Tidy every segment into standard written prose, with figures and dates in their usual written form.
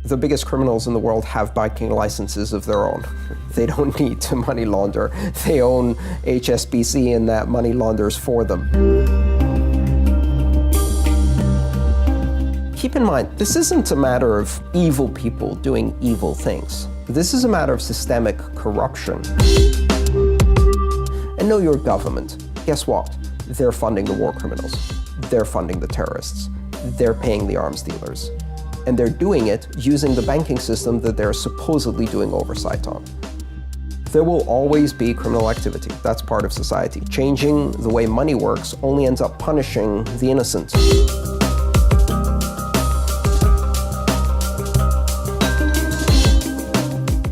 The biggest criminals in the world have banking licenses of their own. They don't need to money launder. They own HSBC and that money launders for them. Keep in mind, this isn't a matter of evil people doing evil things. This is a matter of systemic corruption. And know your government. Guess what? They're funding the war criminals. They're funding the terrorists. They're paying the arms dealers. And they're doing it using the banking system that they're supposedly doing oversight on. There will always be criminal activity. That's part of society. Changing the way money works only ends up punishing the innocent.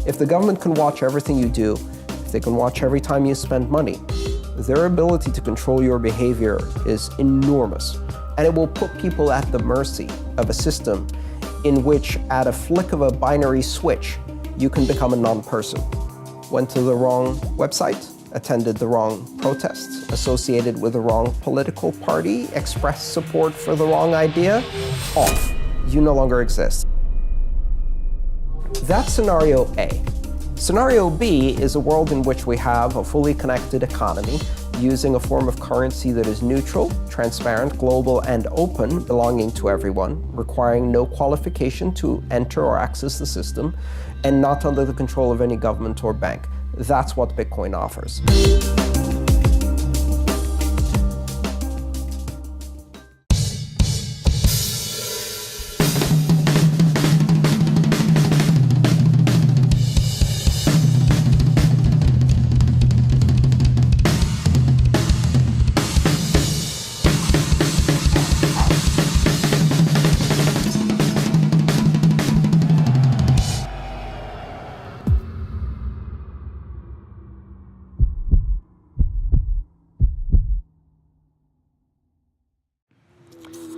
If the government can watch everything you do, if they can watch every time you spend money, their ability to control your behavior is enormous. And it will put people at the mercy of a system in which, at a flick of a binary switch, you can become a non-person. Went to the wrong website, attended the wrong protests, associated with the wrong political party, expressed support for the wrong idea, off. You no longer exist. That's scenario A. Scenario B is a world in which we have a fully connected economy using a form of currency that is neutral, transparent, global, and open, belonging to everyone, requiring no qualification to enter or access the system, and not under the control of any government or bank. That's what Bitcoin offers.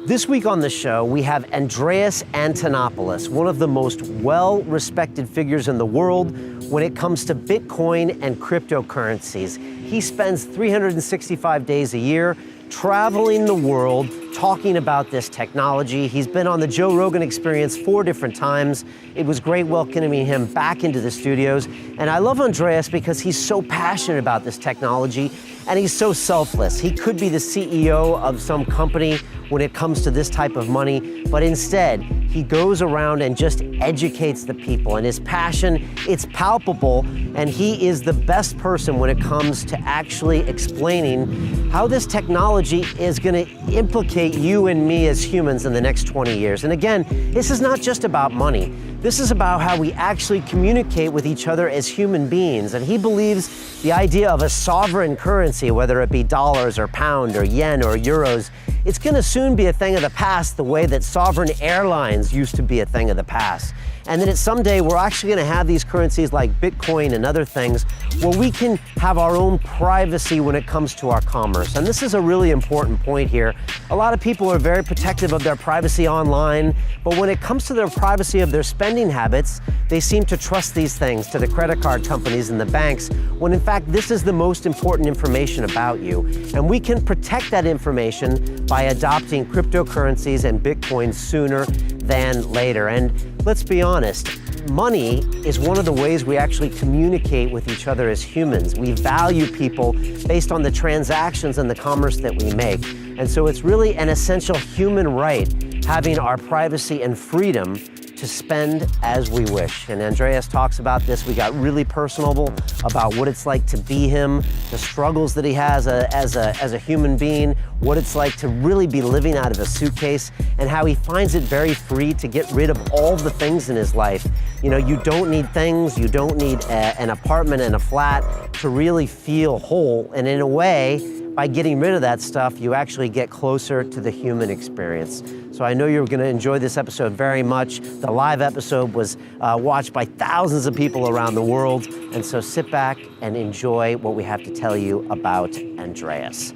This week on the show, we have Andreas Antonopoulos, one of the most well-respected figures in the world when it comes to Bitcoin and cryptocurrencies. He spends 365 days a year traveling the world, talking about this technology. He's been on the Joe Rogan Experience 4 different times. It was great welcoming him back into the studios. And I love Andreas because he's so passionate about this technology and he's so selfless. He could be the CEO of some company when it comes to this type of money, but instead, he goes around and just educates the people. And his passion, it's palpable, and he is the best person when it comes to actually explaining how this technology is gonna implicate you and me as humans in the next 20 years. And again, this is not just about money. This is about how we actually communicate with each other as human beings. And he believes the idea of a sovereign currency, whether it be dollars or pound or yen or euros, it's gonna soon be a thing of the past the way that sovereign airlines used to be a thing of the past. And then someday we're actually gonna have these currencies like Bitcoin and other things where we can have our own privacy when it comes to our commerce. And this is a really important point here. A lot of people are very protective of their privacy online, but when it comes to their privacy of their spending habits, they seem to trust these things to the credit card companies and the banks, when in fact this is the most important information about you. And we can protect that information by adopting cryptocurrencies and Bitcoin sooner than later. And let's be honest, money is one of the ways we actually communicate with each other as humans. We value people based on the transactions and the commerce that we make. And so it's really an essential human right, having our privacy and freedom to spend as we wish. And Andreas talks about this. We got really personable about what it's like to be him, the struggles that he has as a human being, what it's like to really be living out of a suitcase, and how he finds it very free to get rid of all the things in his life. You know, you don't need things, you don't need an apartment and a flat to really feel whole. And in a way, by getting rid of that stuff, you actually get closer to the human experience. So I know you're gonna enjoy this episode very much. The live episode was watched by thousands of people around the world. And so sit back and enjoy what we have to tell you about Andreas.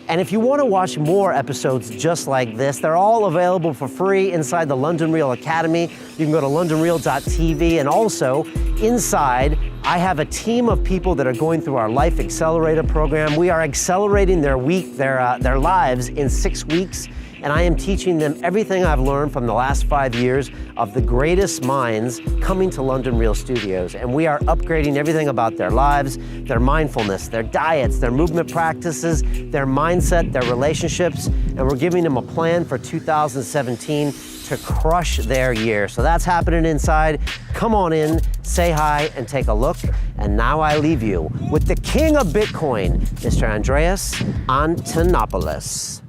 And if you want to watch more episodes just like this, they're all available for free inside the London Real Academy. You can go to londonreal.tv, and also inside, I have a team of people that are going through our Life Accelerator program. We are accelerating their lives in 6 weeks. and I am teaching them everything I've learned from the last 5 years of the greatest minds coming to London Real Studios. And we are upgrading everything about their lives, their mindfulness, their diets, their movement practices, their mindset, their relationships, and we're giving them a plan for 2017 to crush their year. So that's happening inside. Come on in, say hi, and take a look. And now I leave you with the king of Bitcoin, Mr. Andreas Antonopoulos.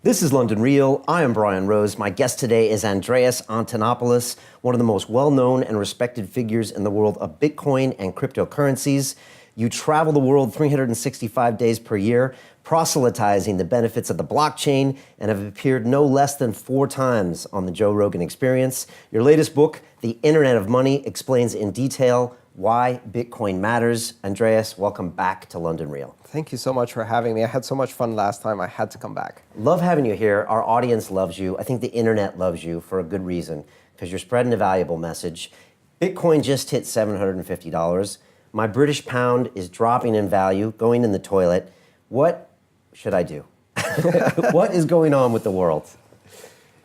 This is London Real. I am Brian Rose. My guest today is Andreas Antonopoulos, one of the most well-known and respected figures in the world of Bitcoin and cryptocurrencies. You travel the world 365 days per year, proselytizing the benefits of the blockchain, and have appeared no less than 4 times on the Joe Rogan Experience. Your latest book, The Internet of Money, explains in detail why Bitcoin matters. Andreas, welcome back to London Real. Thank you so much for having me. I had so much fun last time, I had to come back. Love having you here. Our audience loves you. I think the internet loves you for a good reason, because you're spreading a valuable message. Bitcoin just hit $750. My British pound is dropping in value, going in the toilet. What should I do? What is going on with the world?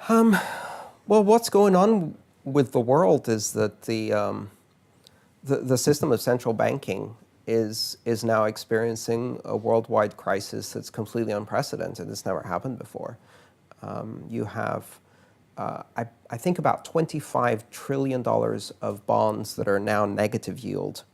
Well, what's going on with the world is that the system of central banking is now experiencing a worldwide crisis that's completely unprecedented. It's never happened before. You have, I think, about $25 trillion of bonds that are now negative yield,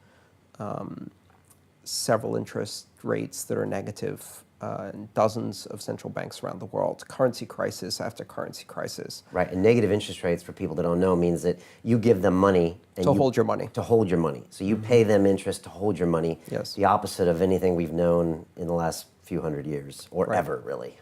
several interest rates that are negative, and dozens of central banks around the world, currency crisis after currency crisis. Right, and negative interest rates, for people that don't know, means that you give them money. And to hold your money. To hold your money. So you pay them interest to hold your money. Yes. The opposite of anything we've known in the last few hundred years, or ever, really.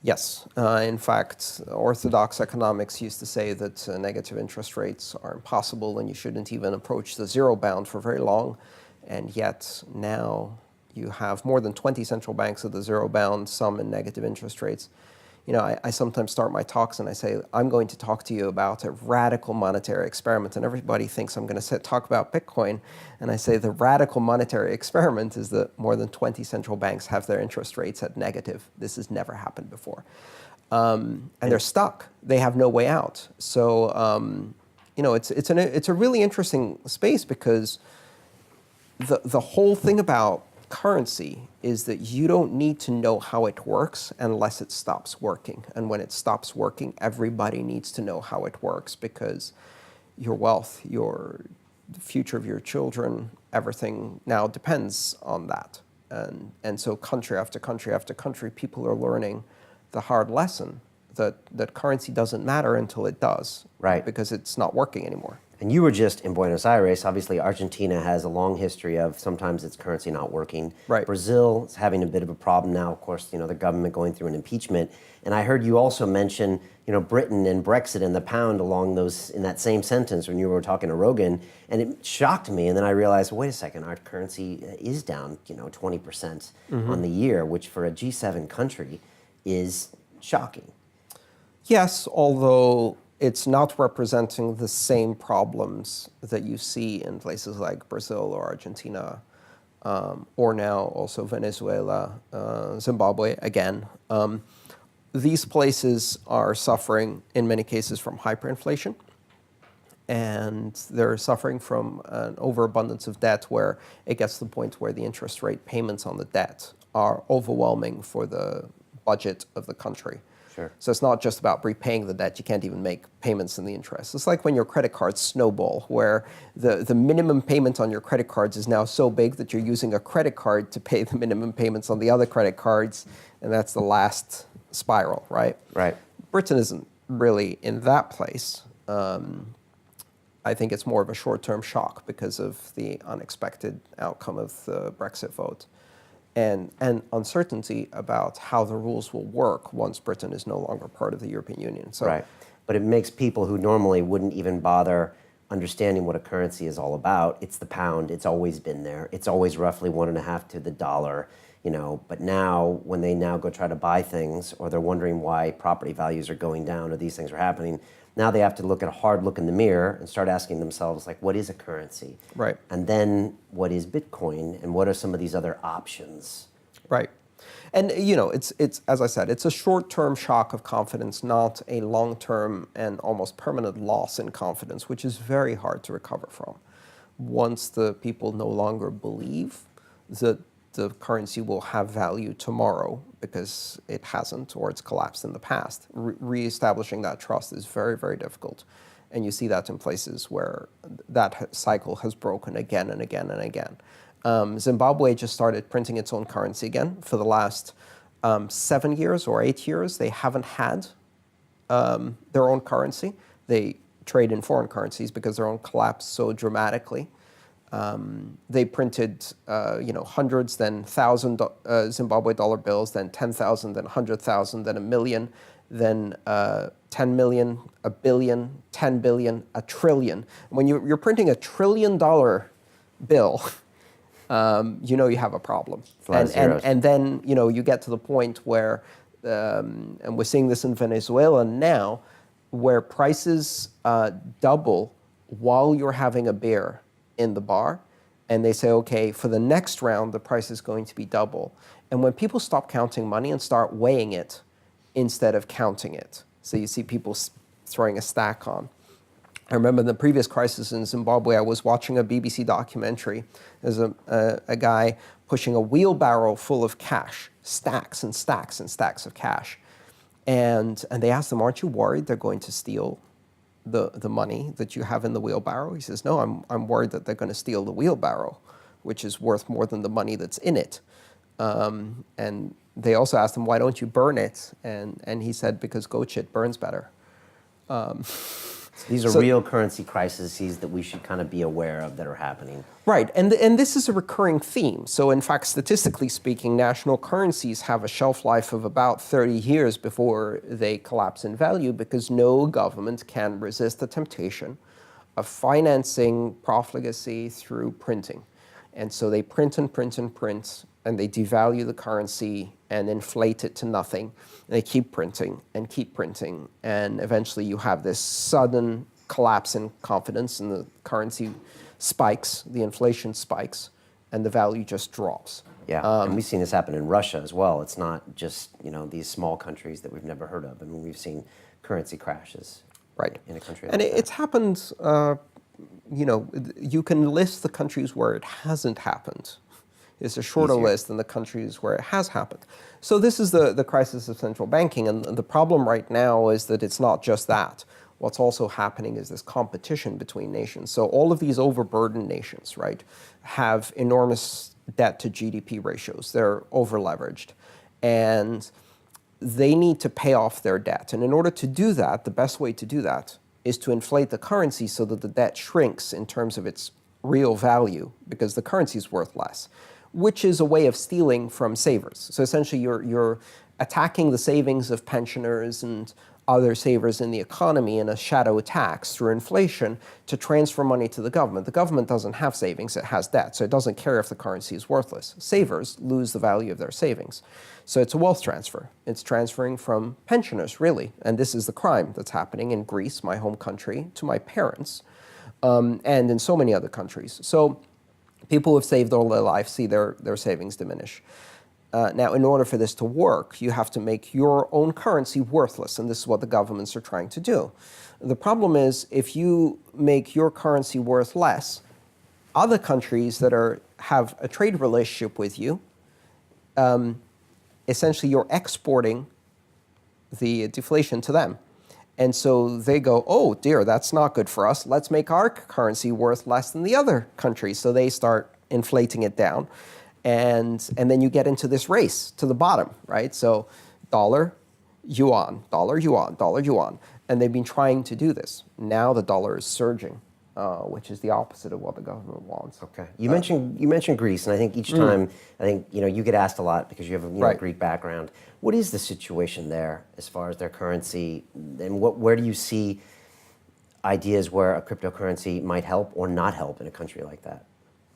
Yes. In fact, orthodox economics used to say that negative interest rates are impossible and you shouldn't even approach the zero bound for very long. And yet now you have more than 20 central banks at the zero bound, some in negative interest rates. You know, I sometimes start my talks and I say, I'm going to talk to you about a radical monetary experiment. And everybody thinks I'm going to talk about Bitcoin. And I say the radical monetary experiment is that more than 20 central banks have their interest rates at negative. This has never happened before. And they're stuck. They have no way out. So, you know, it's a really interesting space, because the whole thing about currency is that you don't need to know how it works unless it stops working. And when it stops working, everybody needs to know how it works, because your wealth, the future of your children, everything now depends on that. And so country after country after country, people are learning the hard lesson that currency doesn't matter until it does. Right. Because it's not working anymore. And you were just in Buenos Aires. Obviously, Argentina has a long history of sometimes its currency not working. Right. Brazil is having a bit of a problem now. Of course, you know, the government going through an impeachment. And I heard you also mention, you know, Britain and Brexit and the pound in that same sentence when you were talking to Rogan. And it shocked me. And then I realized, wait a second, our currency is down, you know, 20% on the year, which for a G7 country is shocking. Yes, although it's not representing the same problems that you see in places like Brazil or Argentina, or now also Venezuela, Zimbabwe again. These places are suffering, in many cases, from hyperinflation. And they're suffering from an overabundance of debt, where it gets to the point where the interest rate payments on the debt are overwhelming for the budget of the country. Sure. So it's not just about repaying the debt. You can't even make payments in the interest. It's like when your credit cards snowball, where the minimum payment on your credit cards is now so big that you're using a credit card to pay the minimum payments on the other credit cards, and that's the last spiral, right? Right. Britain isn't really in that place. I think it's more of a short-term shock because of the unexpected outcome of the Brexit vote and uncertainty about how the rules will work once Britain is no longer part of the European Union. So, right. But it makes people who normally wouldn't even bother understanding what a currency is all about. It's the pound. It's always been there. It's always roughly 1.5 to the dollar. But now when they now go try to buy things, or they're wondering why property values are going down or these things are happening, now they have to look at a hard look in the mirror and start asking themselves, like, what is a currency? right. And then what is Bitcoin, and what are some of these other options? Right. And, it's as I said, it's a short-term shock of confidence, not a long-term and almost permanent loss in confidence, which is very hard to recover from. Once the people no longer believe that the currency will have value tomorrow because it hasn't or it's collapsed in the past, reestablishing that trust is very, very difficult. And you see that in places where that cycle has broken again and again and again. Zimbabwe just started printing its own currency again. For the last 7 years or 8 years, they haven't had their own currency. They trade in foreign currencies because their own collapsed so dramatically. They printed, hundreds, then 1,000 Zimbabwe dollar bills, then 10,000, then 100,000, then 1 million, then 10 million, 1 billion, 10 billion, 1 trillion. When you're printing $1 trillion bill, you have a problem. And then, you get to the point where, and we're seeing this in Venezuela now, where prices double while you're having a beer in the bar, and they say, okay, for the next round, the price is going to be double. And when people stop counting money and start weighing it instead of counting it, so you see people throwing a stack on. I remember in the previous crisis in Zimbabwe, I was watching a BBC documentary. There's a guy pushing a wheelbarrow full of cash, stacks and stacks and stacks of cash. And they asked him, aren't you worried they're going to steal the money that you have in the wheelbarrow? He says, no, I'm worried that they're going to steal the wheelbarrow, which is worth more than the money that's in it. And they also asked him, why don't you burn it? And he said, because goat shit burns better. These are real currency crises that we should kind of be aware of that are happening. Right, and this is a recurring theme. So in fact, statistically speaking, national currencies have a shelf life of about 30 years before they collapse in value because no government can resist the temptation of financing profligacy through printing. And so they print and print and print, and they devalue the currency and inflate it to nothing. They keep printing, and eventually you have this sudden collapse in confidence, and the currency spikes, the inflation spikes, and the value just drops. Yeah, and we've seen this happen in Russia as well. It's not just these small countries that we've never heard of. I mean, we've seen currency crashes in a country like that. It's happened, you can list the countries where it hasn't happened. It's a shorter list than the countries where it has happened. So this is the crisis of central banking, and the problem right now is that it's not just that. What's also happening is this competition between nations. So all of these overburdened nations, right, have enormous debt to GDP ratios. They're over-leveraged, and they need to pay off their debt. And in order to do that, the best way to do that is to inflate the currency so that the debt shrinks in terms of its real value, because the currency is worth less, which is a way of stealing from savers. So essentially you're attacking the savings of pensioners and other savers in the economy in a shadow tax through inflation to transfer money to the government. The government doesn't have savings, it has debt, so it doesn't care if the currency is worthless. Savers lose the value of their savings. So it's a wealth transfer. It's transferring from pensioners, really. And this is the crime that's happening in Greece, my home country, to my parents, and in so many other countries. So people who have saved all their life see their savings diminish. Now, in order for this to work, you have to make your own currency worthless, and this is what the governments are trying to do. The problem is, if you make your currency worth less, other countries that have a trade relationship with you, essentially you're exporting the deflation to them. And so they go, oh dear, that's not good for us. Let's make our currency worth less than the other countries. So they start inflating it down. And then you get into this race to the bottom, right? So dollar, yuan, dollar, yuan, dollar, yuan. And they've been trying to do this. Now the dollar is surging, which is the opposite of what the government wants. Okay. You mentioned Greece, and I think each time, you get asked a lot because you have a Greek background. What is the situation there as far as their currency, and where do you see ideas where a cryptocurrency might help or not help in a country like that?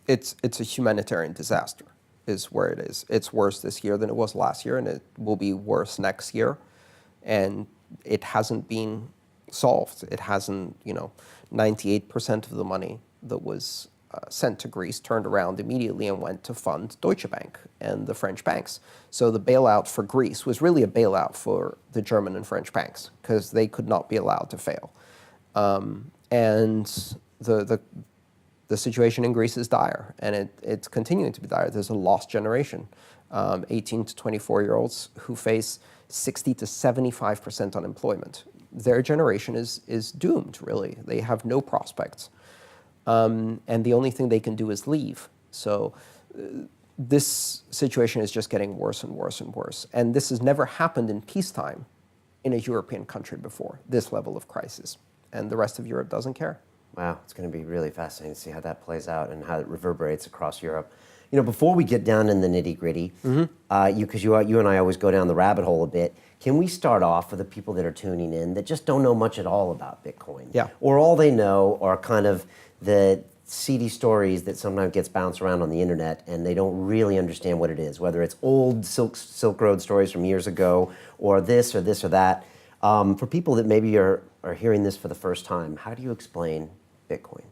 It's a humanitarian disaster is where it is. It's worse this year than it was last year, and it will be worse next year. And it hasn't been solved. It hasn't, 98% of the money that was sent to Greece turned around immediately and went to fund Deutsche Bank and the French banks. So the bailout for Greece was really a bailout for the German and French banks because they could not be allowed to fail. And the situation in Greece is dire, and it's continuing to be dire. There's a lost generation, 18 to 24-year-olds who face 60 to 75% unemployment. Their generation is doomed, really. They have no prospects. And the only thing they can do is leave. So this situation is just getting worse and worse and worse. And this has never happened in peacetime in a European country before, this level of crisis. And the rest of Europe doesn't care. Wow, it's going to be really fascinating to see how that plays out and how it reverberates across Europe. Before we get down in the nitty-gritty, because you and I always go down the rabbit hole a bit, can we start off for the people that are tuning in that just don't know much at all about Bitcoin? Yeah. Or all they know are kind of the seedy stories that sometimes gets bounced around on the internet, and they don't really understand what it is, whether it's old Silk Road stories from years ago, or this or that. For people that maybe are hearing this for the first time, how do you explain Bitcoin?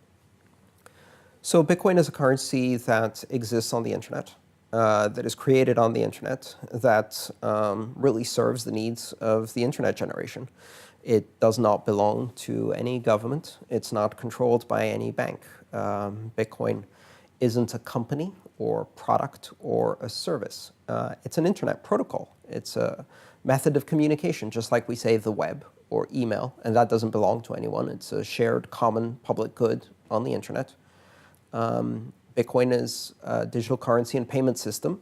So Bitcoin is a currency that exists on the internet, that is created on the internet, that really serves the needs of the internet generation. It does not belong to any government. It's not controlled by any bank. Bitcoin isn't a company or product or a service. It's an internet protocol. It's a method of communication, just like we say the web or email, and that doesn't belong to anyone. It's a shared common public good on the internet. Bitcoin is a digital currency and payment system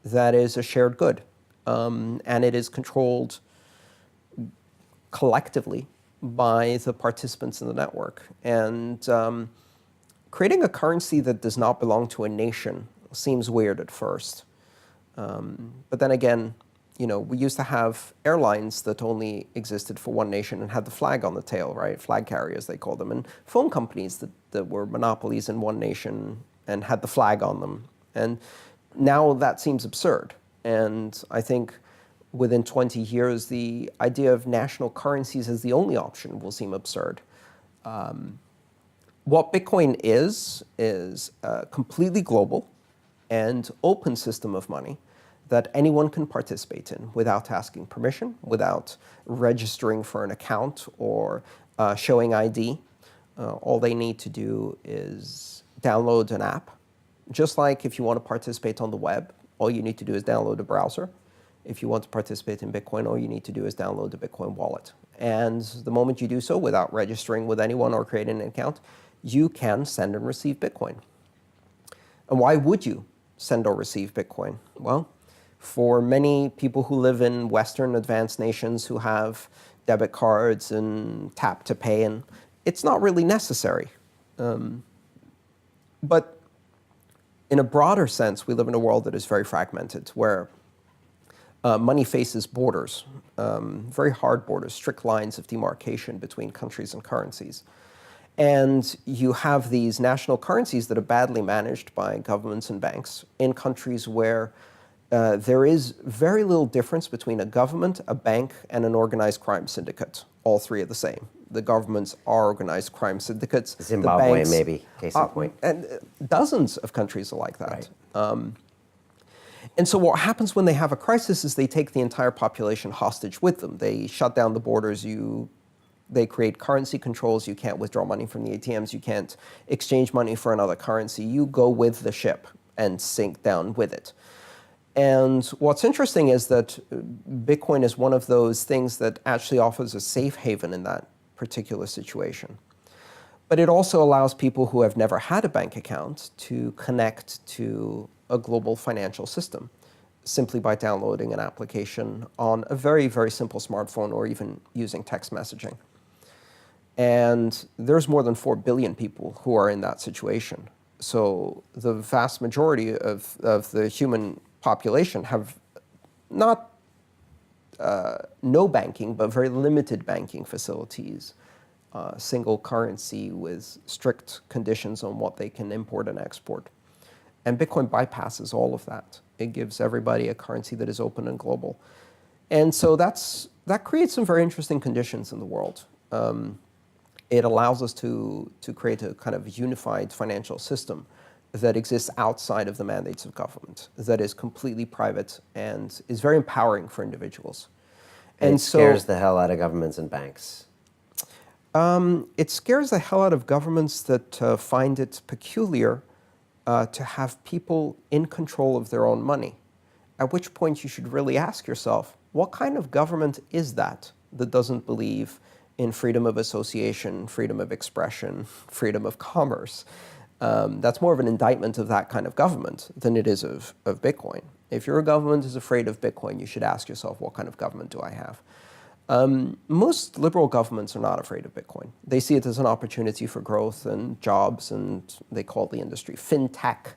that is a shared good, and it is controlled collectively by the participants in the network. And creating a currency that does not belong to a nation seems weird at first. But then again, we used to have airlines that only existed for one nation and had the flag on the tail, right? Flag carriers, they call them. And phone companies that were monopolies in one nation and had the flag on them. And now that seems absurd. And I think within 20 years, the idea of national currencies as the only option will seem absurd. What Bitcoin is a completely global and open system of money that anyone can participate in without asking permission, without registering for an account or showing ID. All they need to do is download an app. Just like if you want to participate on the web, all you need to do is download a browser. If you want to participate in Bitcoin, all you need to do is download the Bitcoin wallet. And the moment you do so without registering with anyone or creating an account, you can send and receive Bitcoin. And why would you send or receive Bitcoin? Well, for many people who live in Western advanced nations who have debit cards and tap to pay, and it's not really necessary. But in a broader sense, we live in a world that is very fragmented, where money faces borders, very hard borders, strict lines of demarcation between countries and currencies. And you have these national currencies that are badly managed by governments and banks in countries where there is very little difference between a government, a bank, and an organized crime syndicate. All three are the same. The governments are organized crime syndicates. Zimbabwe, the banks, maybe, case in point. And dozens of countries are like that. Right. And so what happens when they have a crisis is they take the entire population hostage with them. They shut down the borders. They create currency controls. You can't withdraw money from the ATMs. You can't exchange money for another currency. You go with the ship and sink down with it. And what's interesting is that Bitcoin is one of those things that actually offers a safe haven in that particular situation. But it also allows people who have never had a bank account to connect to a global financial system simply by downloading an application on a very, very simple smartphone or even using text messaging. And there's more than 4 billion people who are in that situation. So the vast majority of the human population have not no banking, but very limited banking facilities, single currency with strict conditions on what they can import and export. And Bitcoin bypasses all of that. It gives everybody a currency that is open and global. And so that creates some very interesting conditions in the world. It allows us to create a kind of unified financial system that exists outside of the mandates of government, that is completely private and is very empowering for individuals. And it scares the hell out of governments and banks. It scares the hell out of governments that find it peculiar to have people in control of their own money, at which point you should really ask yourself, what kind of government is that doesn't believe in freedom of association, freedom of expression, freedom of commerce? That's more of an indictment of that kind of government than it is of Bitcoin. If your government is afraid of Bitcoin, you should ask yourself, what kind of government do I have? Most liberal governments are not afraid of Bitcoin. They see it as an opportunity for growth and jobs, and they call the industry fintech,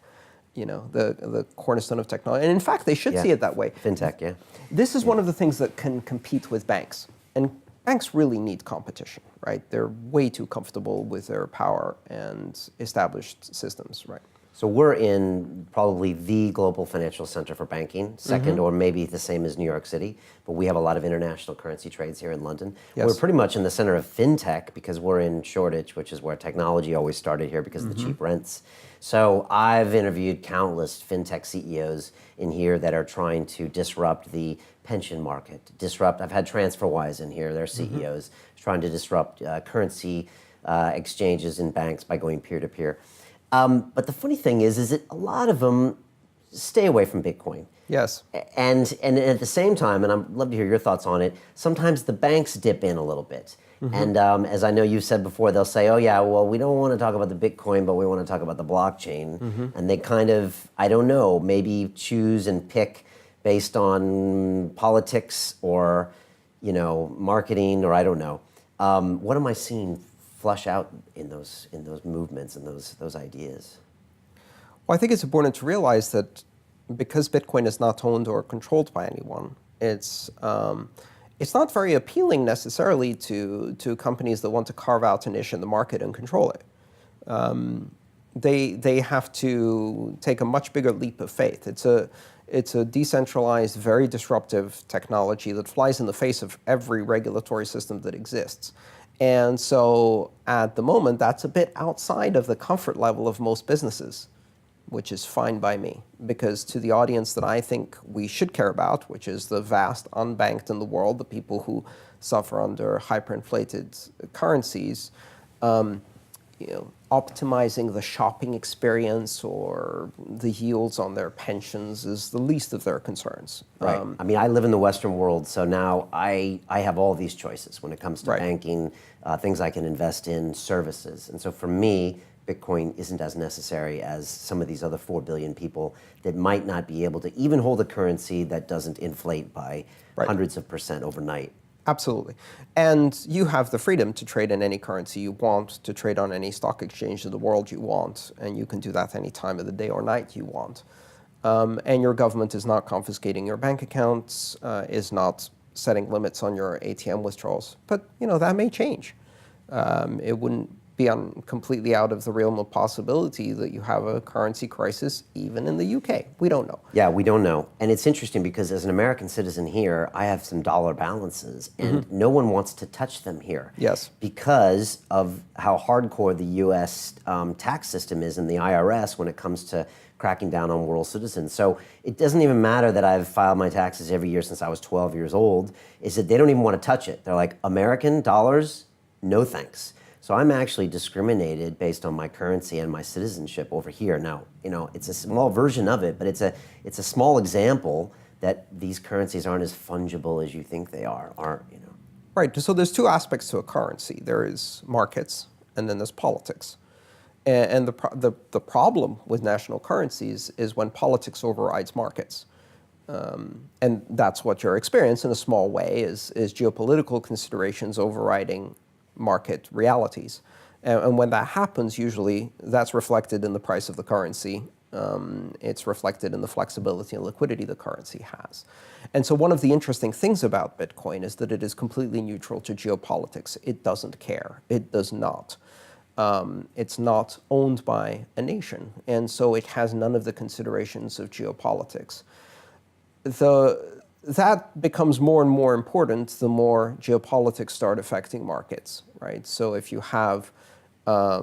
the cornerstone of technology. And in fact, they should see it that way. Fintech, yeah. This is one of the things that can compete with banks. And banks really need competition, right? They're way too comfortable with their power and established systems, right? So we're in probably the global financial center for banking, second or maybe the same as New York City, but we have a lot of international currency trades here in London. Yes. We're pretty much in the center of fintech because we're in Shoreditch, which is where technology always started here because of the cheap rents. So I've interviewed countless fintech CEOs in here that are trying to disrupt the pension market, I've had TransferWise in here, their CEOs, trying to disrupt currency exchanges in banks by going peer-to-peer. But the funny thing is that a lot of them stay away from Bitcoin. Yes. And at the same time, and I'd love to hear your thoughts on it, sometimes the banks dip in a little bit. And as I know you've said before, they'll say, oh yeah, well, we don't want to talk about the Bitcoin, but we want to talk about the blockchain. And they kind of, I don't know, maybe choose and pick based on politics or, marketing, or I don't know. What am I seeing flush out in those movements and those ideas? Well, I think it's important to realize that because Bitcoin is not owned or controlled by anyone, it's not very appealing necessarily to companies that want to carve out a niche in the market and control it. They have to take a much bigger leap of faith. It's a decentralized, very disruptive technology that flies in the face of every regulatory system that exists. And so at the moment, that's a bit outside of the comfort level of most businesses, which is fine by me. Because to the audience that I think we should care about, which is the vast unbanked in the world, the people who suffer under hyperinflated currencies, optimizing the shopping experience or the yields on their pensions is the least of their concerns. Right. I mean, I live in the Western world, so now I have all these choices when it comes to banking, things I can invest in, services. And so for me, Bitcoin isn't as necessary as some of these other 4 billion people that might not be able to even hold a currency that doesn't inflate by hundreds of % overnight. Absolutely. And you have the freedom to trade in any currency you want, to trade on any stock exchange in the world you want, and you can do that any time of the day or night you want. And your government is not confiscating your bank accounts, is not setting limits on your ATM withdrawals. But, that may change. It wouldn't be completely out of the realm of possibility that you have a currency crisis even in the UK. We don't know. Yeah, we don't know. And it's interesting because as an American citizen here, I have some dollar balances and no one wants to touch them here. Yes. Because of how hardcore the US tax system is and the IRS when it comes to cracking down on world citizens. So it doesn't even matter that I've filed my taxes every year since I was 12 years old, is that they don't even want to touch it. They're like, American dollars, no thanks. So I'm actually discriminated based on my currency and my citizenship over here. Now, it's a small version of it, but it's a small example that these currencies aren't as fungible as you think they aren't. Right, so there's two aspects to a currency. There is markets, and then there's politics. And the problem with national currencies is when politics overrides markets. And that's what you're experiencing in a small way is geopolitical considerations overriding market realities. And when that happens, usually that's reflected in the price of the currency. It's reflected in the flexibility and liquidity the currency has. And so one of the interesting things about Bitcoin is that it is completely neutral to geopolitics. It doesn't care. It does not. It's not owned by a nation. And so it has none of the considerations of geopolitics. That becomes more and more important the more geopolitics start affecting markets, right? So if you have a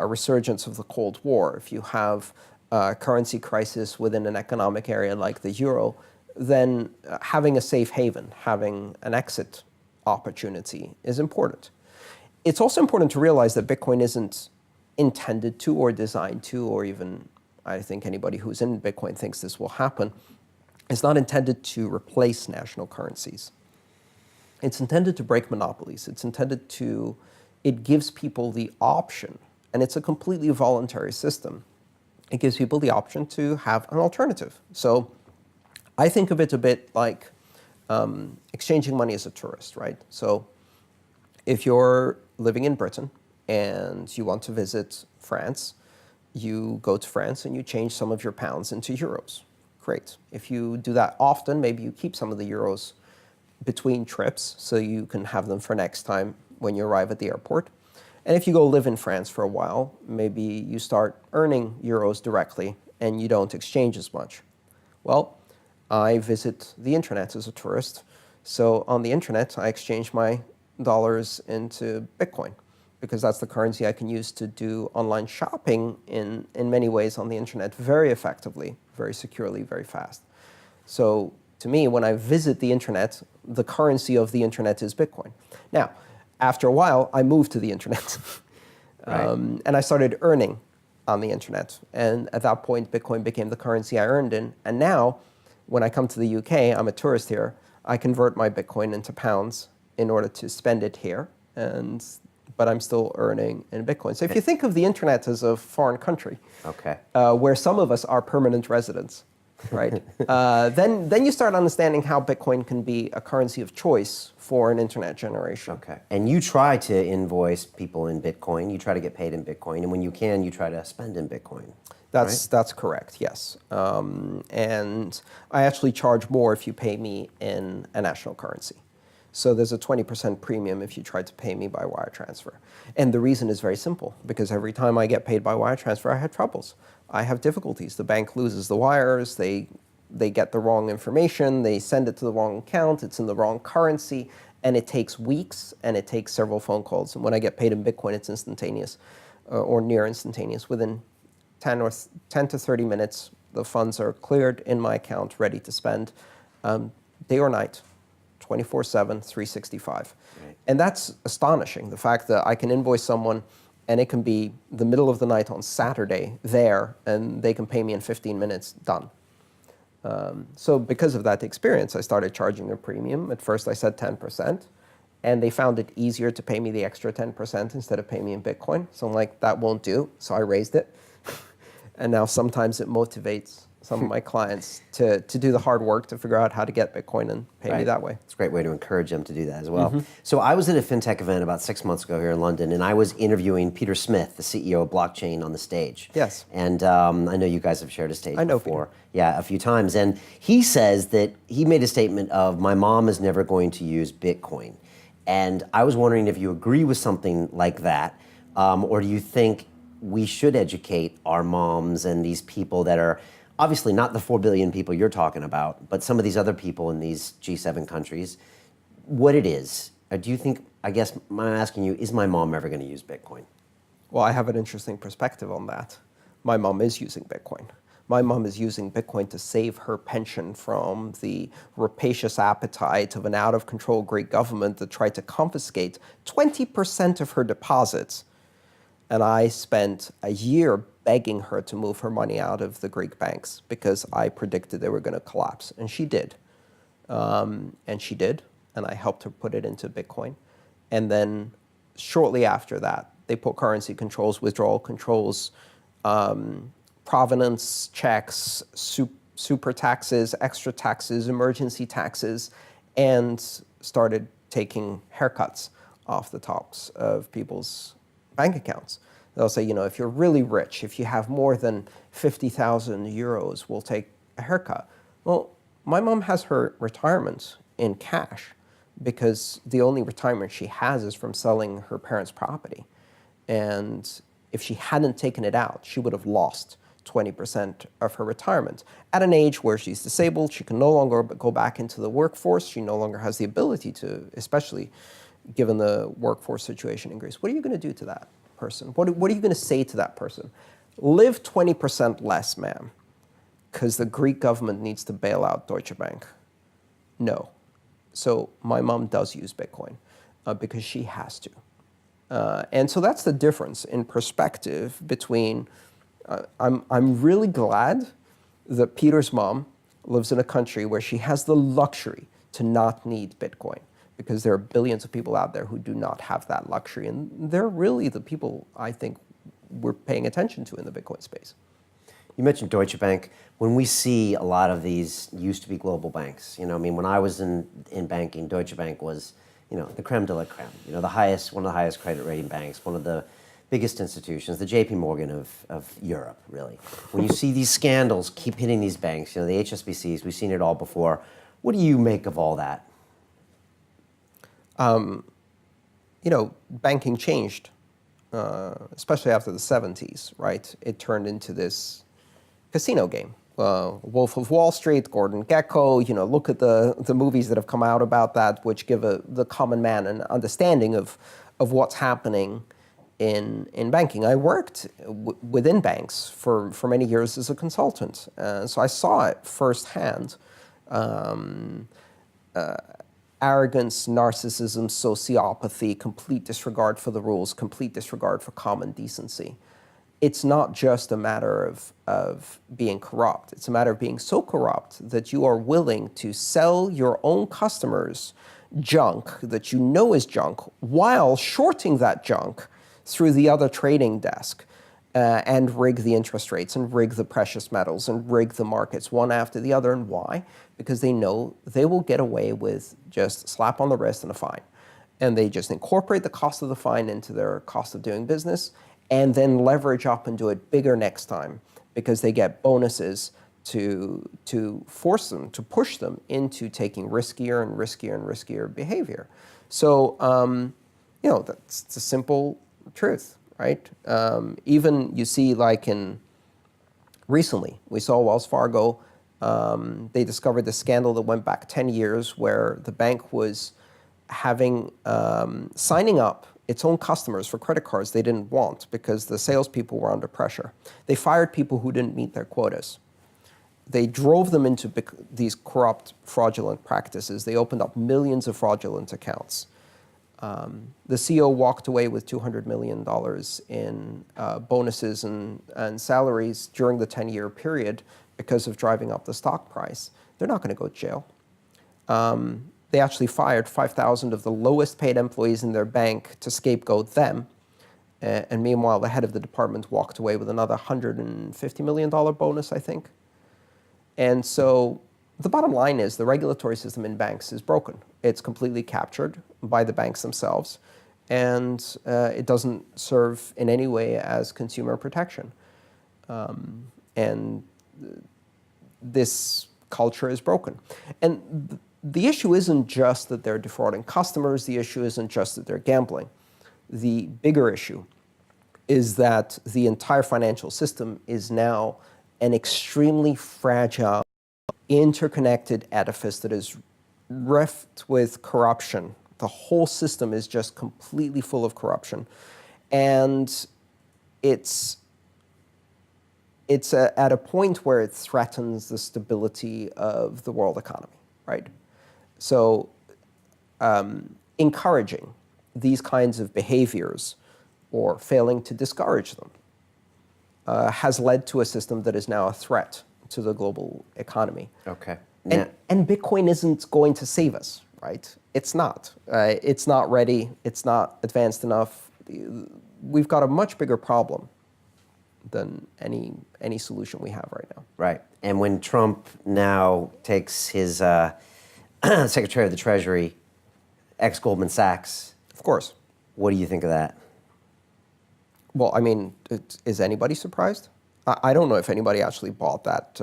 resurgence of the Cold War, if you have a currency crisis within an economic area like the euro, then having a safe haven, having an exit opportunity is important. It's also important to realize that Bitcoin isn't intended to or designed to, or even I think anybody who's in Bitcoin thinks this will happen. It's not intended to replace national currencies. It's intended to break monopolies. It gives people the option, and it's a completely voluntary system. It gives people the option to have an alternative. So I think of it a bit like exchanging money as a tourist, right? So if you're living in Britain and you want to visit France, you go to France and you change some of your pounds into euros. Great. If you do that often, maybe you keep some of the euros between trips so you can have them for next time when you arrive at the airport. And if you go live in France for a while, maybe you start earning euros directly and you don't exchange as much. Well, I visit the internet as a tourist. So on the internet, I exchange my dollars into Bitcoin because that's the currency I can use to do online shopping in many ways on the internet very effectively, very securely, very fast. So to me, when I visit the internet, the currency of the internet is Bitcoin. Now, after a while, I moved to the internet. Right. And I started earning on the internet. And at that point, Bitcoin became the currency I earned in. And now, when I come to the UK, I'm a tourist here, I convert my Bitcoin into pounds in order to spend it here. But I'm still earning in Bitcoin. So if you think of the internet as a foreign country, okay, where some of us are permanent residents, right? Then you start understanding how Bitcoin can be a currency of choice for an internet generation. Okay. And you try to invoice people in Bitcoin. You try to get paid in Bitcoin, and when you can, you try to spend in Bitcoin. That's correct. Yes. And I actually charge more if you pay me in a national currency. So there's a 20% premium if you try to pay me by wire transfer. And the reason is very simple, because every time I get paid by wire transfer, I have troubles. I have difficulties. The bank loses the wires, they get the wrong information, they send it to the wrong account, it's in the wrong currency, and it takes weeks, and it takes several phone calls. And when I get paid in Bitcoin, it's instantaneous, or near instantaneous. Within 10 to 30 minutes, the funds are cleared in my account, ready to spend, day or night. 24/7, 365. Right. And that's astonishing, the fact that I can invoice someone and it can be the middle of the night on Saturday there and they can pay me in 15 minutes, done. So because of that experience, I started charging a premium. At first I said 10%, and they found it easier to pay me the extra 10% instead of paying me in Bitcoin. So I'm like, that won't do, so I raised it. And now sometimes it motivates some of my clients to do the hard work to figure out how to get Bitcoin and pay me that way. It's a great way to encourage them to do that as well. Mm-hmm. So I was at a fintech event about 6 months ago here in London, and I was interviewing Peter Smith, the CEO of blockchain, on the stage. Yes. And I know you guys have shared a stage before. Peter. Yeah, a few times. And he says that he made a statement of, my mom is never going to use Bitcoin. And I was wondering if you agree with something like that, or do you think we should educate our moms and these people that are obviously not the 4 billion people you're talking about, but some of these other people in these G7 countries, what it is? Do you think, I guess I'm asking you, is my mom ever going to use Bitcoin? Well, I have an interesting perspective on that. My mom is using Bitcoin. My mom is using Bitcoin to save her pension from the rapacious appetite of an out-of-control Greek government that tried to confiscate 20% of her deposits. And I spent a year begging her to move her money out of the Greek banks because I predicted they were going to collapse. And she did. And I helped her put it into Bitcoin. And then shortly after that, they put currency controls, withdrawal controls, provenance checks, super taxes, extra taxes, emergency taxes, and started taking haircuts off the tops of people's bank accounts. They'll say, if you're really rich, if you have more than 50,000 euros, we'll take a haircut. Well, my mom has her retirement in cash because the only retirement she has is from selling her parents' property. And if she hadn't taken it out, she would have lost 20% of her retirement. At an age where she's disabled, she can no longer go back into the workforce. She no longer has the ability to, especially given the workforce situation in Greece. What are you going to do to that person? What are you going to say to that person? Live 20% less, ma'am, because the Greek government needs to bail out Deutsche Bank. No. So my mom does use Bitcoin because she has to. And so that's the difference in perspective between, I'm really glad that Peter's mom lives in a country where she has the luxury to not need Bitcoin, because there are billions of people out there who do not have that luxury. And they're really the people I think we're paying attention to in the Bitcoin space. You mentioned Deutsche Bank. When we see a lot of these used to be global banks, when I was in banking, Deutsche Bank was, the creme de la creme, one of the highest credit rating banks, one of the biggest institutions, the JP Morgan of Europe, really. When you see these scandals keep hitting these banks, the HSBCs, we've seen it all before. What do you make of all that? Banking changed, especially after the 70s, right? It turned into this casino game. Wolf of Wall Street, Gordon Gekko, look at the movies that have come out about that, which give the common man an understanding of what's happening in banking. I worked within banks for many years as a consultant, so I saw it firsthand. Arrogance, narcissism, sociopathy, complete disregard for the rules, complete disregard for common decency. It's not just a matter of being corrupt. It's a matter of being so corrupt that you are willing to sell your own customers junk that you know is junk while shorting that junk through the other trading desk and rig the interest rates and rig the precious metals and rig the markets one after the other. And why? Because they know they will get away with just a slap on the wrist and a fine. And they just incorporate the cost of the fine into their cost of doing business and then leverage up and do it bigger next time because they get bonuses to force them, to push them into taking riskier and riskier and riskier behavior. So, that's the simple truth, right? Even you see recently, we saw Wells Fargo, they discovered the scandal that went back 10 years where the bank was signing up its own customers for credit cards they didn't want because the salespeople were under pressure. They fired people who didn't meet their quotas. They drove them into these corrupt, fraudulent practices. They opened up millions of fraudulent accounts. The CEO walked away with $200 million in bonuses and salaries during the 10-year period because of driving up the stock price. They're not going to go to jail. They actually fired 5,000 of the lowest paid employees in their bank to scapegoat them. And meanwhile, the head of the department walked away with another $150 million bonus, I think. And so the bottom line is the regulatory system in banks is broken. It's completely captured by the banks themselves, and it doesn't serve in any way as consumer protection. And this culture is broken. And the issue isn't just that they're defrauding customers. The issue isn't just that they're gambling. The bigger issue is that the entire financial system is now an extremely fragile, interconnected edifice that is rife with corruption. The whole system is just completely full of corruption. And it's it's at a point where it threatens the stability of the world economy, right? So encouraging these kinds of behaviors or failing to discourage them has led to a system that is now a threat to the global economy. Okay. And Bitcoin isn't going to save us, right? It's not. It's not ready. It's not advanced enough. We've got a much bigger problem than any solution we have right now. Right. And when Trump now takes his Secretary of the Treasury, ex-Goldman Sachs. Of course. What do you think of that? Well, I mean, is anybody surprised? I don't know if anybody actually bought that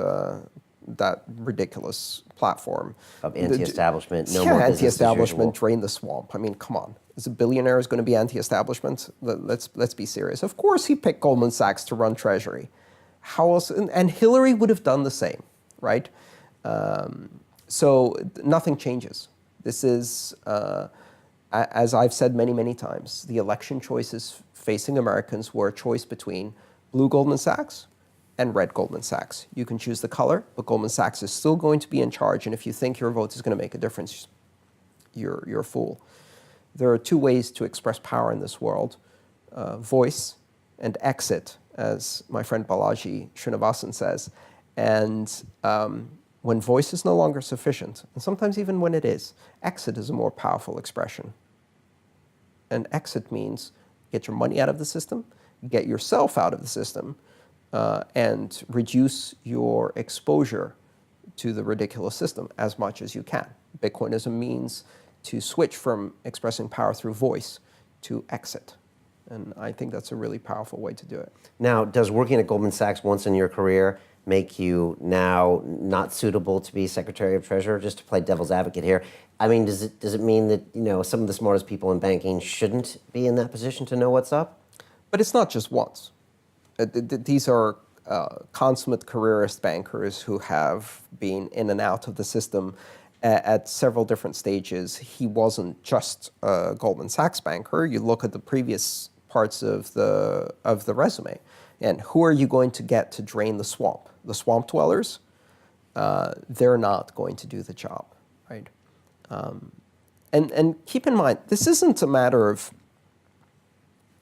that ridiculous platform Of anti-establishment, no yeah, more business as anti-establishment, usual. drain the swamp. I mean, come on. Is a billionaire going to be anti-establishment? Let's be serious. Of course he picked Goldman Sachs to run Treasury. How else? And Hillary would have done the same, right? So nothing changes. This is, as I've said many, many times, the election choices facing Americans were a choice between blue Goldman Sachs and red Goldman Sachs. You can choose the color, but Goldman Sachs is still going to be in charge, and if you think your vote is going to make a difference, you're a fool. There are two ways to express power in this world, voice and exit, as my friend Balaji Srinivasan says. And when voice is no longer sufficient, and sometimes even when it is, exit is a more powerful expression. And exit means get your money out of the system, get yourself out of the system, and reduce your exposure to the ridiculous system as much as you can. Bitcoin is a means to switch from expressing power through voice to exit. And I think that's a really powerful way to do it. Now, does working at Goldman Sachs once in your career make you now not suitable to be Secretary of Treasury? Just to play devil's advocate here, I mean, does it mean that some of the smartest people in banking shouldn't be in that position to know what's up? But it's not just once. These are consummate careerist bankers who have been in and out of the system at several different stages. He wasn't just a Goldman Sachs banker. You look at the previous parts of the resume, and who are you going to get to drain the swamp? The swamp dwellers? They're not going to do the job, right? And keep in mind, this isn't a matter of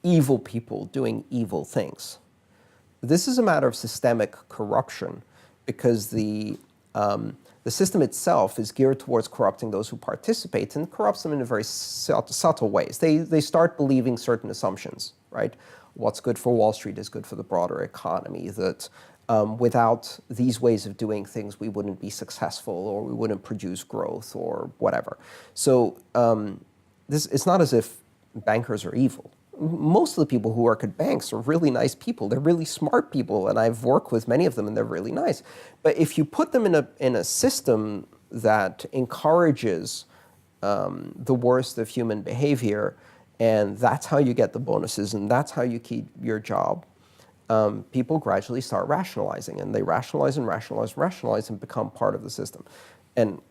evil people doing evil things. This is a matter of systemic corruption, because the system itself is geared towards corrupting those who participate, and corrupts them in a very subtle ways. They start believing certain assumptions, right? What's good for Wall Street is good for the broader economy, that without these ways of doing things, we wouldn't be successful, or we wouldn't produce growth, or whatever. So it's not as if bankers are evil. Most of the people who work at banks are really nice people. They're really smart people, and I've worked with many of them, and they're really nice. But if you put them in a system that encourages the worst of human behavior, and that's how you get the bonuses, and that's how you keep your job, people gradually start rationalizing, and they rationalize and rationalize and rationalize and become part of the system. And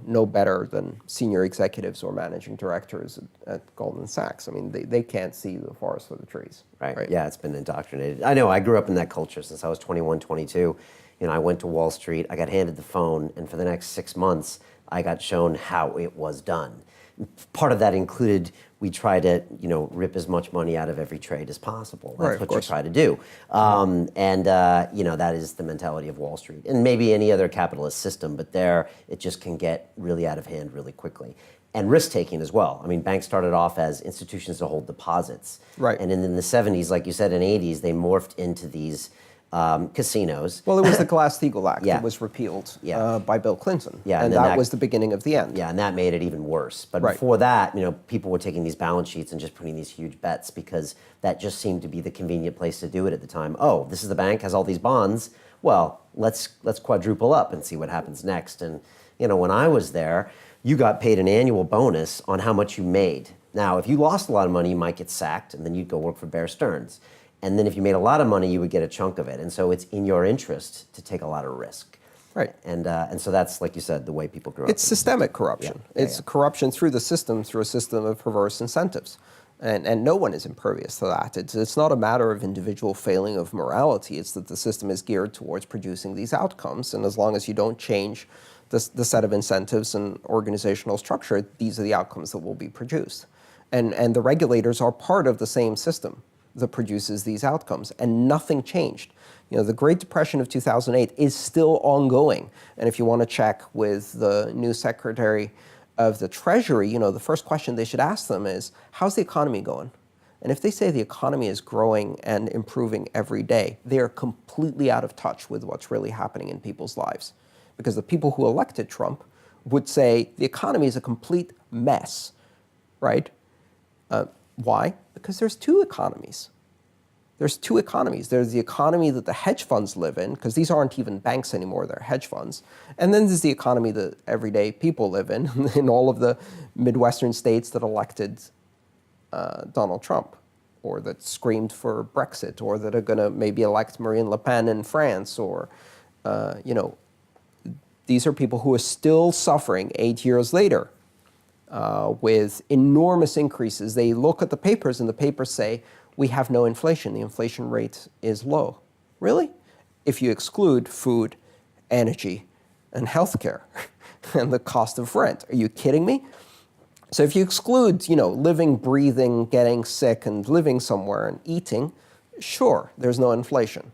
no better than senior executives or managing directors at Goldman Sachs. I mean, they can't see the forest for the trees. Right. Yeah, it's been indoctrinated. I know, I grew up in that culture since I was 21, 22. I went to Wall Street, I got handed the phone, and for the next 6 months, I got shown how it was done. Part of that included we try to, rip as much money out of every trade as possible. That's what you try to do. That is the mentality of Wall Street. And maybe any other capitalist system, but there it just can get really out of hand really quickly. And risk-taking as well. I mean, banks started off as institutions to hold deposits. Right. And in the 70s, like you said, in the 80s, they morphed into these casinos. Well, it was the Glass-Steagall Act. Yeah. It was repealed by Bill Clinton. Yeah, and that was the beginning of the end. Yeah, and that made it even worse. But before that, people were taking these balance sheets and just putting these huge bets, because that just seemed to be the convenient place to do it at the time. Oh, this is the bank, has all these bonds. Well, let's quadruple up and see what happens next. And when I was there, you got paid an annual bonus on how much you made. Now, if you lost a lot of money, you might get sacked, and then you'd go work for Bear Stearns. And then if you made a lot of money, you would get a chunk of it. And so it's in your interest to take a lot of risk. Right. And so that's, like you said, the way people grew up. It's systemic corruption. It's corruption through the system, through a system of perverse incentives. And no one is impervious to that. It's not a matter of individual failing of morality. It's that the system is geared towards producing these outcomes. And as long as you don't change the set of incentives and organizational structure, these are the outcomes that will be produced. And the regulators are part of the same system that produces these outcomes. And nothing changed. The Great Depression of 2008 is still ongoing. And if you want to check with the new Secretary of the Treasury, the first question they should ask them is, how's the economy going? And if they say the economy is growing and improving every day, they are completely out of touch with what's really happening in people's lives. Because the people who elected Trump would say the economy is a complete mess, right? Why? Because there's two economies. There's two economies. There's the economy that the hedge funds live in, because these aren't even banks anymore, they're hedge funds. And then there's the economy that everyday people live in all of the Midwestern states that elected Donald Trump, or that screamed for Brexit, or that are going to maybe elect Marine Le Pen in France, or, these are people who are still suffering 8 years later with enormous increases. They look at the papers, and the papers say, we have no inflation. The inflation rate is low. Really? If you exclude food, energy, and healthcare, and the cost of rent. Are you kidding me? So if you exclude, living, breathing, getting sick, and living somewhere and eating, sure, there's no inflation.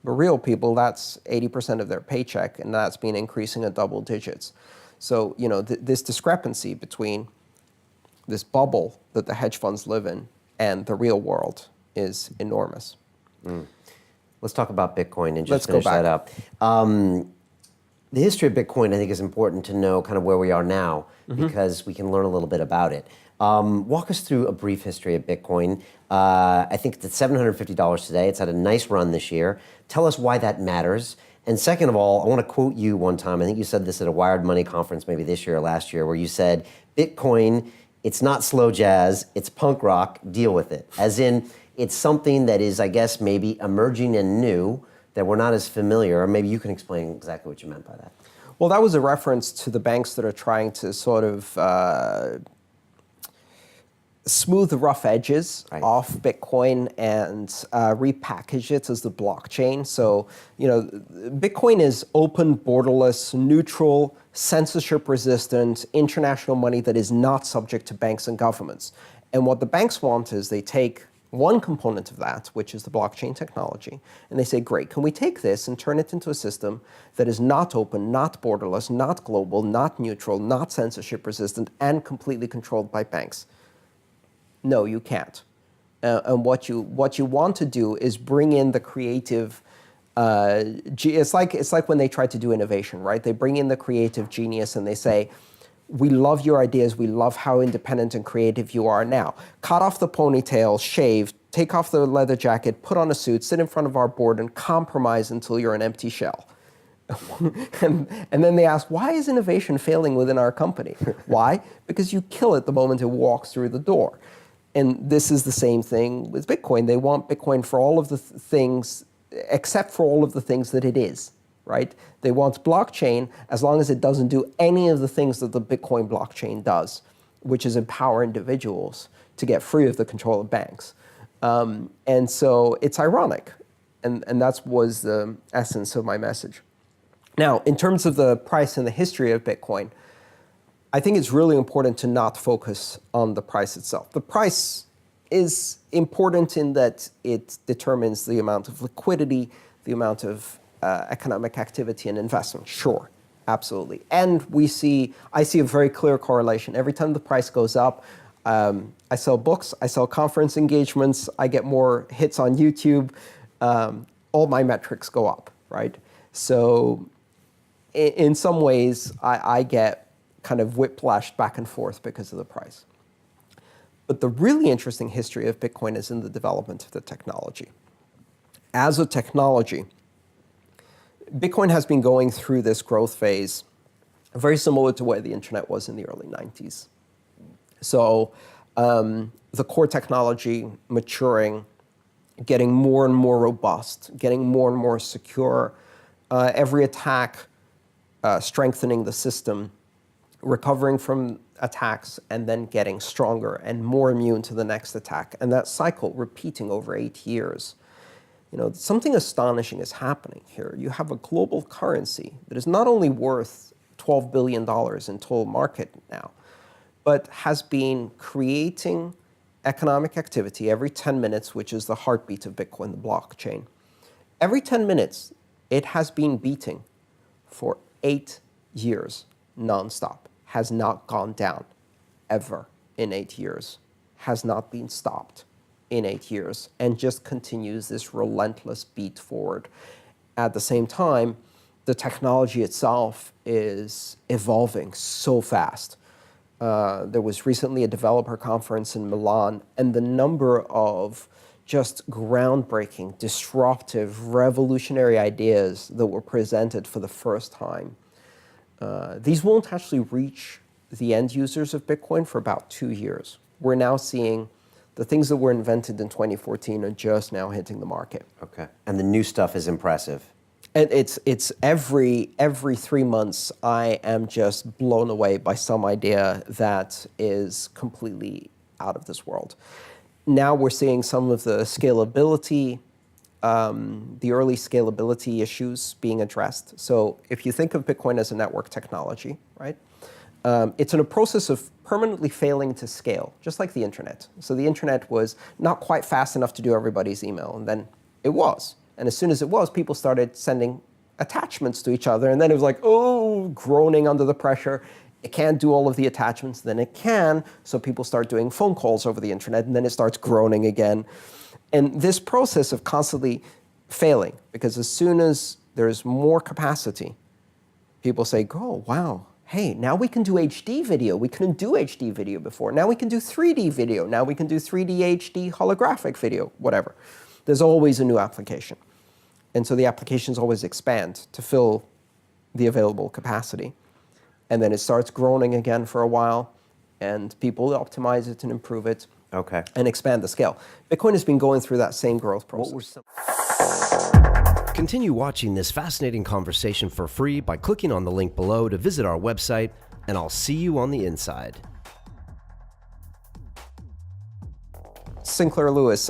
But real people, that's 80% of their paycheck, and that's been increasing at double digits. So, this discrepancy between this bubble that the hedge funds live in and the real world is enormous. Let's talk about Bitcoin and just finish go back. that up. The history of Bitcoin, I think, is important to know kind of where we are now, because we can learn a little bit about it. Walk us through a brief history of Bitcoin. I think it's at $750 today. It's had a nice run this year. Tell us why that matters. And second of all, I want to quote you one time. I think you said this at a Wired Money conference maybe this year or last year, where you said, Bitcoin, it's not slow jazz, it's punk rock, deal with it. As in, it's something that is, I guess, maybe emerging and new, that we're not as familiar, or maybe you can explain exactly what you meant by that. Well, that was a reference to the banks that are trying to sort of smooth the rough edges off Bitcoin and repackage it as the blockchain. So, Bitcoin is open, borderless, neutral, censorship-resistant, international money that is not subject to banks and governments. And what the banks want is they take one component of that, which is the blockchain technology, and they say, great, can we take this and turn it into a system that is not open, not borderless, not global, not neutral, not censorship-resistant, and completely controlled by banks? No, you can't. And what you want to do is bring in the creative. It's like when they try to do innovation, right? They bring in the creative genius and they say, we love your ideas. We love how independent and creative you are. Now, cut off the ponytail, shave, take off the leather jacket, put on a suit, sit in front of our board, and compromise until you're an empty shell. and then they ask, why is innovation failing within our company? Why? Because you kill it the moment it walks through the door. And this is the same thing with Bitcoin. They want Bitcoin for all of the things, except for all of the things that it is, right? They want blockchain as long as it doesn't do any of the things that the Bitcoin blockchain does, which is empower individuals to get free of the control of banks. And so it's ironic. And that was the essence of my message. Now, in terms of the price and the history of Bitcoin, I think it's really important to not focus on the price itself. The price is important in that it determines the amount of liquidity, the amount of economic activity and investment. Sure, absolutely. And I see a very clear correlation. Every time the price goes up, I sell books, I sell conference engagements, I get more hits on YouTube, all my metrics go up, right? So in some ways, I get kind of whiplashed back and forth because of the price. But the really interesting history of Bitcoin is in the development of the technology. As a technology, Bitcoin has been going through this growth phase very similar to where the internet was in the early 90s. So the core technology maturing, getting more and more robust, getting more and more secure, every attack strengthening the system. recovering from attacks and then getting stronger and more immune to the next attack, and that cycle repeating over 8 years. Something astonishing is happening here. You have a global currency that is not only worth $12 billion in total market now, but has been creating economic activity every 10 minutes, which is the heartbeat of Bitcoin, the blockchain. Every 10 minutes, it has been beating for 8 years nonstop, has not gone down ever in 8 years, has not been stopped in 8 years, and just continues this relentless beat forward. At the same time, the technology itself is evolving so fast. There was recently a developer conference in Milan, and the number of just groundbreaking, disruptive, revolutionary ideas that were presented for the first time. These won't actually reach the end users of Bitcoin for about 2 years. We're now seeing the things that were invented in 2014 are just now hitting the market. Okay. And the new stuff is impressive. And it's every 3 months, I am just blown away by some idea that is completely out of this world. Now we're seeing some of the scalability, the early scalability issues being addressed. So if you think of Bitcoin as a network technology, right? It's in a process of permanently failing to scale, just like the internet. So the internet was not quite fast enough to do everybody's email, and then it was. And as soon as it was, people started sending attachments to each other, and then it was like, oh, groaning under the pressure. It can't do all of the attachments, then it can, so people start doing phone calls over the internet, and then it starts groaning again. And this process of constantly failing, because as soon as there's more capacity, people say, oh, wow, hey, now we can do HD video. We couldn't do HD video before. Now we can do 3D video. Now we can do 3D HD holographic video, whatever. There's always a new application. And so the applications always expand to fill the available capacity. And then it starts groaning again for a while, and people optimize it and improve it, and expand the scale. Bitcoin has been going through that same growth process. Continue watching this fascinating conversation for free by clicking on the link below to visit our website, and I'll see you on the inside. Sinclair Lewis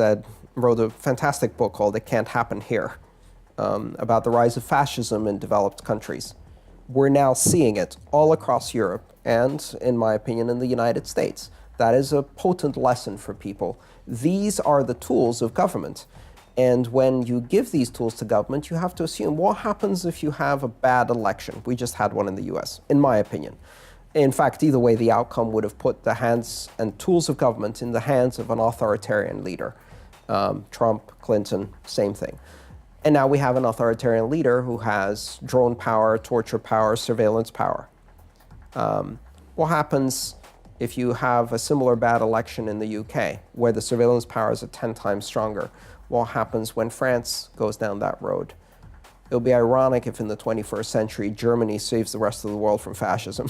wrote a fantastic book called It Can't Happen Here, about the rise of fascism in developed countries. We're now seeing it all across Europe and, in my opinion, in the United States. That is a potent lesson for people. These are the tools of government. And when you give these tools to government, you have to assume what happens if you have a bad election. We just had one in the US, in my opinion. In fact, either way, the outcome would have put the hands and tools of government in the hands of an authoritarian leader. Trump, Clinton, same thing. And now we have an authoritarian leader who has drone power, torture power, surveillance power. What happens if you have a similar bad election in the UK, where the surveillance powers are 10 times stronger? What happens when France goes down that road? It'll be ironic if in the 21st century, Germany saves the rest of the world from fascism.